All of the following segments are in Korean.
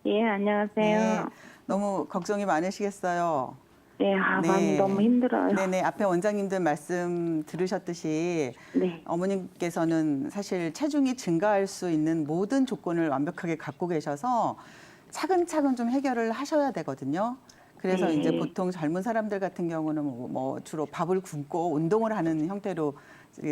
예, 안녕하세요. 네, 너무 걱정이 많으시겠어요. 네, 많이 너무 힘들어요. 네네, 앞에 원장님들 말씀 들으셨듯이 네, 어머님께서는 사실 체중이 증가할 수 있는 모든 조건을 완벽하게 갖고 계셔서 차근차근 좀 해결을 하셔야 되거든요. 그래서 네. 이제 보통 젊은 사람들 같은 경우는 뭐 주로 밥을 굶고 운동을 하는 형태로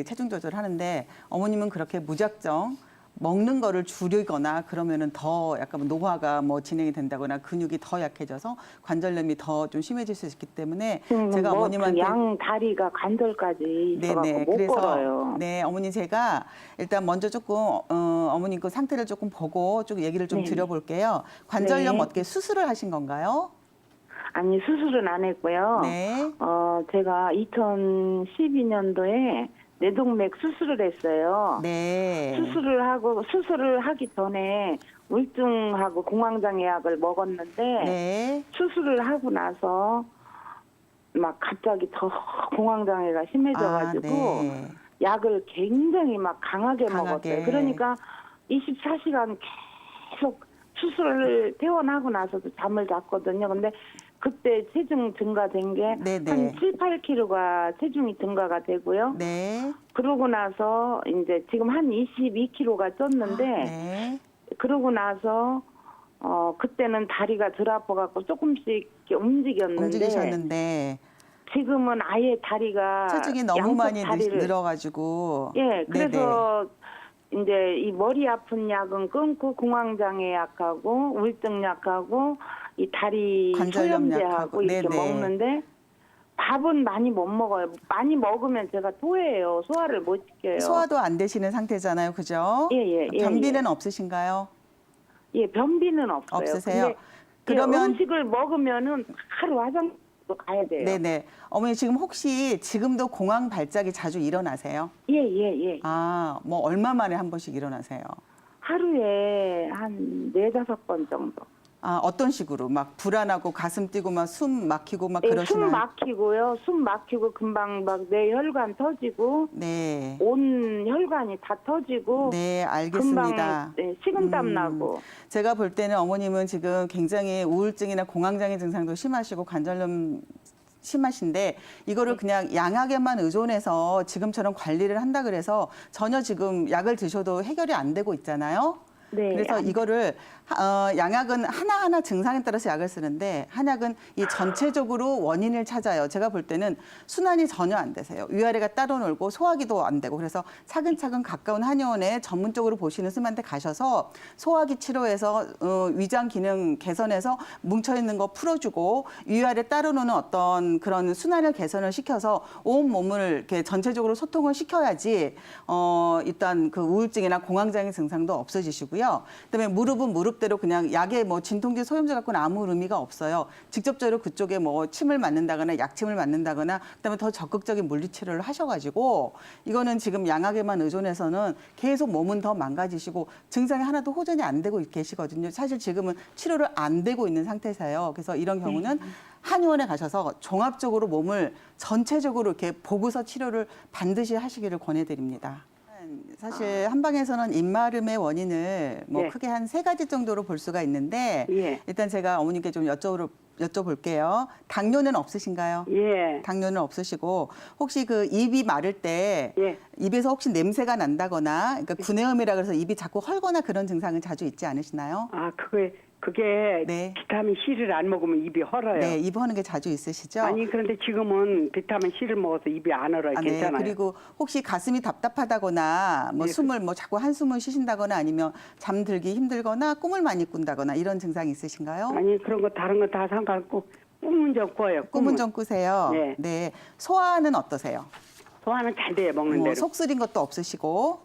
체중 조절을 하는데 어머님은 그렇게 무작정 먹는 거를 줄이거나 그러면은 더 약간 뭐 노화가 뭐 진행이 된다거나 근육이 더 약해져서 관절염이 더 좀 심해질 수 있기 때문에 제가 어머님한테 양 다리가 관절까지 있어갖고 네네. 못 그래서 걸어요. 네 어머니 제가 일단 먼저 조금 어머님 그 상태를 조금 보고 좀 얘기를 좀 네네. 드려볼게요. 관절염 네. 어떻게 수술을 하신 건가요? 아니, 수술은 안 했고요. 네. 제가 2012년도에 뇌동맥 수술을 했어요. 네. 수술을 하기 전에 우울증하고 공황장애약을 먹었는데, 네. 수술을 하고 나서 막 갑자기 더 공황장애가 심해져가지고 네. 약을 굉장히 막 강하게 강하게. 먹었어요. 그러니까 24시간 계속 수술을 퇴원하고 나서도 잠을 잤거든요. 근데 그때 체중 증가된 게 한 네네. 7, 8kg가 체중이 증가가 되고요. 네. 그러고 나서 이제 지금 한 22kg가 쪘는데 네. 그러고 나서 그때는 다리가 덜 아파갖고 조금씩 이렇게 움직였는데 움직이셨는데 지금은 아예 다리가 체중이 너무 양쪽 많이 다리를 늘어가지고 예, 네네. 그래서 이제 이 머리 아픈 약은 끊고 공황장애 약하고 우울증 약하고 이 다리 관절염 소염제하고 약하고. 이렇게 네네. 먹는데 밥은 많이 못 먹어요. 많이 먹으면 제가 토해요. 소화를 못 시켜요. 소화도 안 되시는 상태잖아요, 그죠? 예, 변비는 없으신가요? 예, 변비는 없어요. 없으세요? 근데 그러면 음식을 먹으면은 바로 화장실도 가야 돼요. 네네. 어머니 지금 혹시 지금도 공황 발작이 자주 일어나세요? 예. 아, 뭐 얼마 만에 한 번씩 일어나세요? 하루에 한 4-5번 정도. 아, 어떤 식으로? 막 불안하고 가슴 뛰고 막 숨 막히고 막 예, 그러시나요? 숨 막히고요. 숨 막히고 금방 막 내 혈관 터지고 네. 온 혈관이 다 터지고 네, 금방 알겠습니다. 식은땀 나고. 제가 볼 때는 어머님은 지금 굉장히 우울증이나 공황장애 증상도 심하시고 관절염 심하신데 이거를 그냥 양약에만 의존해서 지금처럼 관리를 한다 그래서 전혀 지금 약을 드셔도 해결이 안 되고 있잖아요. 네. 그래서 이거를 양약은 하나하나 증상에 따라서 약을 쓰는데 한약은 이 전체적으로 원인을 찾아요. 제가 볼 때는 순환이 전혀 안 되세요. 위아래가 따로 놀고 소화기도 안 되고 그래서 차근차근 가까운 한의원에 전문적으로 보시는 스님한테 가셔서 소화기 치료해서 위장 기능 개선해서 뭉쳐있는 거 풀어주고 위아래 따로 노는 어떤 그런 순환을 개선을 시켜서 온 몸을 이렇게 전체적으로 소통을 시켜야지 일단 그 우울증이나 공황장애 증상도 없어지시고요. 그다음에 무릎은 무릎대로 그냥 약에 뭐 진통제 소염제 갖고는 아무 의미가 없어요. 직접적으로 그쪽에 뭐 침을 맞는다거나 약침을 맞는다거나 그다음에 더 적극적인 물리치료를 하셔가지고 이거는 지금 양약에만 의존해서는 계속 몸은 더 망가지시고 증상이 하나도 호전이 안 되고 계시거든요. 사실 지금은 치료를 안 되고 있는 상태세요. 그래서 이런 경우는 한의원에 가셔서 종합적으로 몸을 전체적으로 이렇게 보고서 치료를 반드시 하시기를 권해드립니다. 사실 한방에서는 입마름의 원인을 뭐 네. 크게 한 3가지 정도로 볼 수가 있는데 예. 일단 제가 어머님께 좀 여쭤볼게요. 당뇨는 없으신가요? 예. 당뇨는 없으시고 혹시 그 입이 마를 때 예. 입에서 혹시 냄새가 난다거나 그러니까 구내염이라 그래서 입이 자꾸 헐거나 그런 증상은 자주 있지 않으시나요? 그게 네. 비타민 C를 안 먹으면 입이 헐어요. 네, 입 허는 게 자주 있으시죠? 아니 그런데 지금은 비타민 C를 먹어서 입이 안 헐어요. 네. 괜찮아요. 그리고 혹시 가슴이 답답하다거나 뭐 네. 숨을 뭐 자꾸 한숨을 쉬신다거나 아니면 잠들기 힘들거나 꿈을 많이 꾼다거나 이런 증상이 있으신가요? 아니 그런 거 다른 거 다 상관없고 꿈은 좀 꿔요. 꿈은 좀 꾸세요. 네. 네. 소화는 어떠세요? 소화는 잘 돼요. 먹는 뭐 대로. 속 쓰린 것도 없으시고.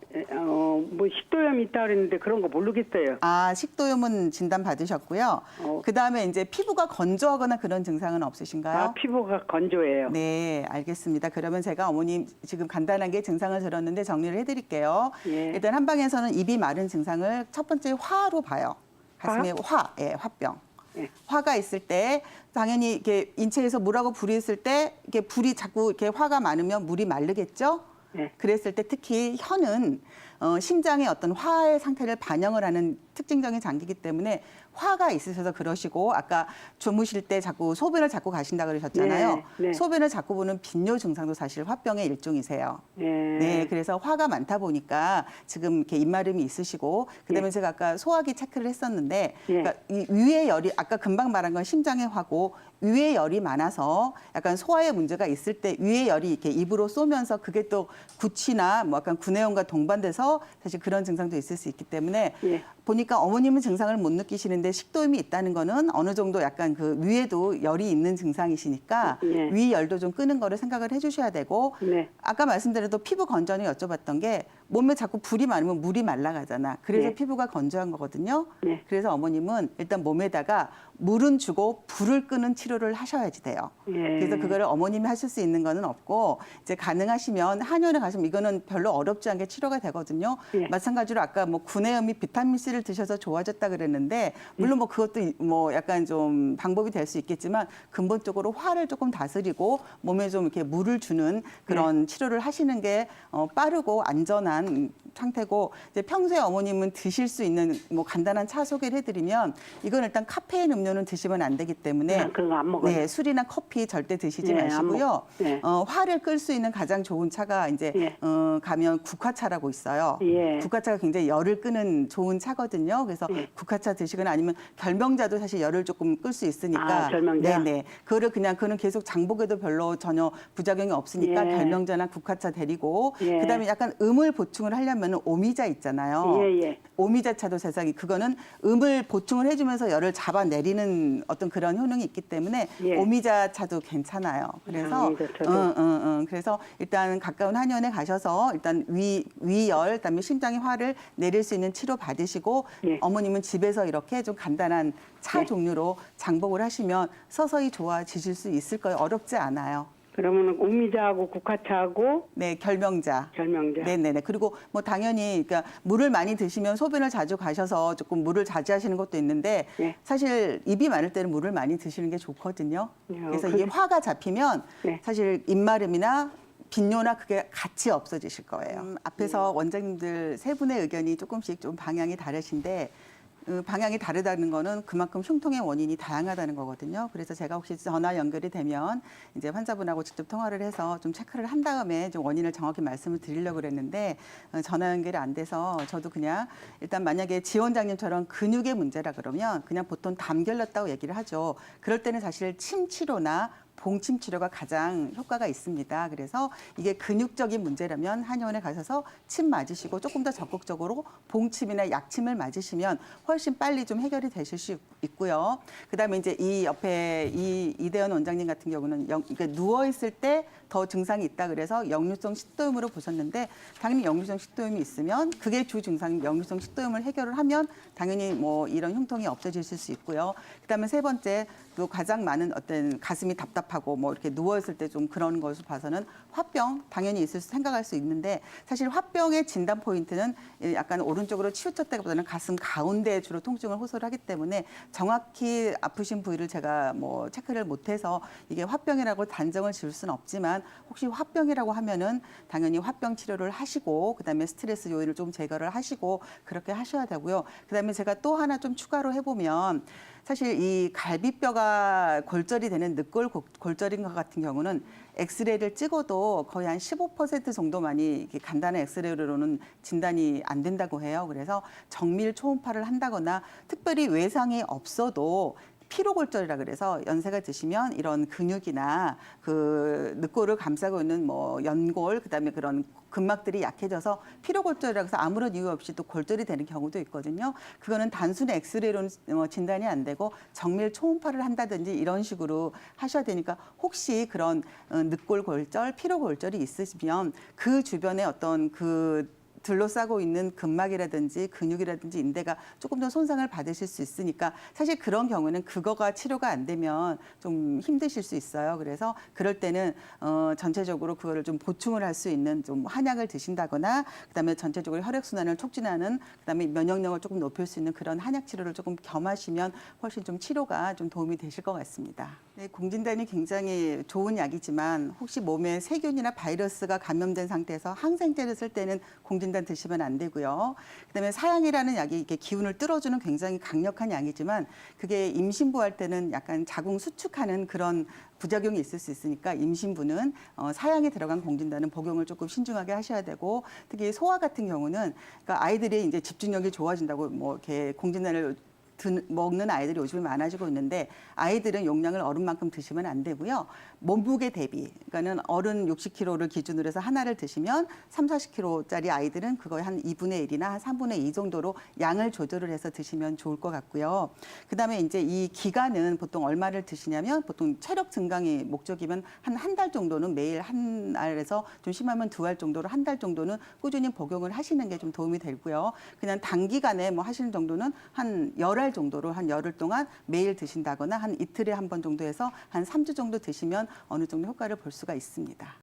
뭐 식도염 있다 그랬는데 그런 거 모르겠어요. 아, 식도염은 진단 받으셨고요. 그다음에 이제 피부가 건조하거나 그런 증상은 없으신가요? 피부가 건조해요. 네, 알겠습니다. 그러면 제가 어머님 지금 간단하게 증상을 들었는데 정리를 해드릴게요. 예. 일단 한방에서는 입이 마른 증상을 첫 번째 화로 봐요. 가슴에 예, 화병. 예. 화가 있을 때 당연히 이렇게 인체에서 물하고 불이 있을 때 이렇게 불이 자꾸 이렇게 화가 많으면 물이 마르겠죠. 네. 그랬을 때 특히 혀는 심장의 어떤 화의 상태를 반영을 하는 특징적인 장기이기 때문에 화가 있으셔서 그러시고 아까 주무실 때 자꾸 소변을 자꾸 가신다 그러셨잖아요. 네, 네. 소변을 자꾸 보는 빈뇨 증상도 사실 화병의 일종이세요. 네, 그래서 화가 많다 보니까 지금 이렇게 입마름이 있으시고 그다음에 제가 아까 소화기 체크를 했었는데 그러니까 이 위의 열이 아까 금방 말한 건 심장의 화고 위에 열이 많아서 약간 소화에 문제가 있을 때 위에 열이 이렇게 입으로 쏘면서 그게 또 구취나 뭐 약간 구내염과 동반돼서 사실 그런 증상도 있을 수 있기 때문에 보니까 어머님은 증상을 못 느끼시는데 식도염이 있다는 거는 어느 정도 약간 그 위에도 열이 있는 증상이시니까 위 열도 좀 끄는 거를 생각을 해주셔야 되고 아까 말씀드려도 피부 건조는 여쭤봤던 게 몸에 자꾸 불이 많으면 물이 말라가잖아. 그래서 피부가 건조한 거거든요. 그래서 어머님은 일단 몸에다가 물은 주고 불을 끄는 치료를 하셔야지 돼요. 그래서 그거를 어머님이 하실 수 있는 거는 없고 이제 가능하시면 한의원에 가시면 이거는 별로 어렵지 않게 치료가 되거든요. 마찬가지로 아까 뭐 구내염이 비타민 C를 드셔서 좋아졌다 그랬는데 물론 뭐 그것도 뭐 약간 좀 방법이 될 수 있겠지만 근본적으로 화를 조금 다스리고 몸에 좀 이렇게 물을 주는 그런 치료를 하시는 게 빠르고 안전한 상태고 이제 평소에 어머님은 드실 수 있는 뭐 간단한 차 소개를 해드리면 이건 일단 카페인 음료는 드시면 안 되기 때문에 그런 거 안 먹어요. 네, 술이나 커피 절대 드시지 마시고요. 화를 끌 수 있는 가장 좋은 차가 이제 가면 국화차라고 있어요. 국화차가 굉장히 열을 끄는 좋은 차거든요. 그래서 국화차 드시거나 아니면 결명자도 사실 열을 조금 끌 수 있으니까 결명자? 네네. 그거를 그는 계속 장복에도 별로 전혀 부작용이 없으니까 결명자나 국화차 데리고 그다음에 약간 음을 보충을 하려면 오미자 있잖아요. 오미자차도 세상에 그거는 음을 보충을 해주면서 열을 잡아내리는 어떤 그런 효능이 있기 때문에 오미자차도 괜찮아요. 그래서 그래서 일단 가까운 한의원에 가셔서 일단 위열 그다음에 심장의 화를 내릴 수 있는 치료 받으시고 어머님은 집에서 이렇게 좀 간단한 차 종류로 장복을 하시면 서서히 좋아지실 수 있을 거예요. 어렵지 않아요. 그러면 오미자하고 국화차하고 네, 결명자. 결명자. 네네네. 그리고 뭐 당연히 그러니까 물을 많이 드시면 소변을 자주 가셔서 조금 물을 자제하시는 것도 있는데 사실 입이 마를 때는 물을 많이 드시는 게 좋거든요. 그래서 이게 화가 잡히면 사실 입마름이나 빈뇨나 그게 같이 없어지실 거예요. 앞에서 원장님들 세 분의 의견이 조금씩 좀 방향이 다르신데 방향이 다르다는 거는 그만큼 흉통의 원인이 다양하다는 거거든요. 그래서 제가 혹시 전화 연결이 되면 이제 환자분하고 직접 통화를 해서 좀 체크를 한 다음에 좀 원인을 정확히 말씀을 드리려고 그랬는데 전화 연결이 안 돼서 저도 그냥 일단 만약에 지 원장님처럼 근육의 문제라 그러면 그냥 보통 담 결렸다고 얘기를 하죠. 그럴 때는 사실 침 치료나 봉침 치료가 가장 효과가 있습니다. 그래서 이게 근육적인 문제라면 한의원에 가셔서 침 맞으시고 조금 더 적극적으로 봉침이나 약침을 맞으시면 훨씬 빨리 좀 해결이 되실 수 있고요. 그다음에 이제 이 옆에 이대현 원장님 같은 경우는 그러니까 누워 있을 때 더 증상이 있다 그래서 역류성 식도염으로 보셨는데 당연히 역류성 식도염이 있으면 그게 주 증상인 역류성 식도염을 해결을 하면 당연히 뭐 이런 흉통이 없어지실 수 있고요. 그다음에 세 번째 또 가장 많은 어떤 가슴이 답답하고 뭐 이렇게 누워 있을 때 좀 그런 것을 봐서는 화병 당연히 있을 수 생각할 수 있는데 사실 화병의 진단 포인트는 약간 오른쪽으로 치우쳤다기보다는 가슴 가운데에 주로 통증을 호소를 하기 때문에 정확히 아프신 부위를 제가 뭐 체크를 못해서 이게 화병이라고 단정을 지을 수는 없지만 혹시 화병이라고 하면은 당연히 화병 치료를 하시고 그다음에 스트레스 요인을 좀 제거를 하시고 그렇게 하셔야 되고요. 그다음에 제가 또 하나 좀 추가로 해보면 사실 이 갈비뼈가 골절이 되는 늑골 골절인 것 같은 경우는 엑스레이를 찍어도 거의 한 15% 정도만이 이렇게 간단한 엑스레이로는 진단이 안 된다고 해요. 그래서 정밀 초음파를 한다거나 특별히 외상이 없어도 피로골절이라 그래서 연세가 드시면 이런 근육이나 그 늑골을 감싸고 있는 뭐 연골 그다음에 그런 근막들이 약해져서 피로골절이라고 해서 아무런 이유 없이 또 골절이 되는 경우도 있거든요. 그거는 단순히 엑스레이로는 진단이 안 되고 정밀 초음파를 한다든지 이런 식으로 하셔야 되니까 혹시 그런 늑골 골절, 피로골절이 있으시면 그 주변에 어떤 그 둘러싸고 있는 근막이라든지 근육이라든지 인대가 조금 더 손상을 받으실 수 있으니까 사실 그런 경우는 그거가 치료가 안 되면 좀 힘드실 수 있어요. 그래서 그럴 때는 전체적으로 그거를 좀 보충을 할 수 있는 좀 한약을 드신다거나 그다음에 전체적으로 혈액순환을 촉진하는 그다음에 면역력을 조금 높일 수 있는 그런 한약 치료를 조금 겸하시면 훨씬 좀 치료가 좀 도움이 되실 것 같습니다. 네, 공진단이 굉장히 좋은 약이지만 혹시 몸에 세균이나 바이러스가 감염된 상태에서 항생제를 쓸 때는 공진 공진단 드시면 안 되고요. 그다음에 사양이라는 약이 이게 기운을 뚫어주는 굉장히 강력한 약이지만 그게 임신부할 때는 약간 자궁 수축하는 그런 부작용이 있을 수 있으니까 임신부는 사양에 들어간 공진단은 복용을 조금 신중하게 하셔야 되고 특히 소아 같은 경우는 그러니까 아이들이 이제 집중력이 좋아진다고 뭐 이렇게 공진단을 먹는 아이들이 요즘에 많아지고 있는데 아이들은 용량을 어른만큼 드시면 안 되고요. 몸무게 대비, 그러니까는 어른 60kg를 기준으로 해서 하나를 드시면 3, 40kg짜리 아이들은 그거의 한 2분의 1이나 한 3분의 2 정도로 양을 조절을 해서 드시면 좋을 것 같고요. 그다음에 이제 이 기간은 보통 얼마를 드시냐면 보통 체력 증강이 목적이면 한 달 정도는 매일 한 알에서 좀 심하면 2알 정도로 한 달 정도는 꾸준히 복용을 하시는 게 좀 도움이 되고요. 그냥 단기간에 뭐 하시는 정도는 한 열알 정도로 한 열흘 동안 매일 드신다거나 한 이틀에 한 번 정도 해서 한 3주 정도 드시면 어느 정도 효과를 볼 수가 있습니다.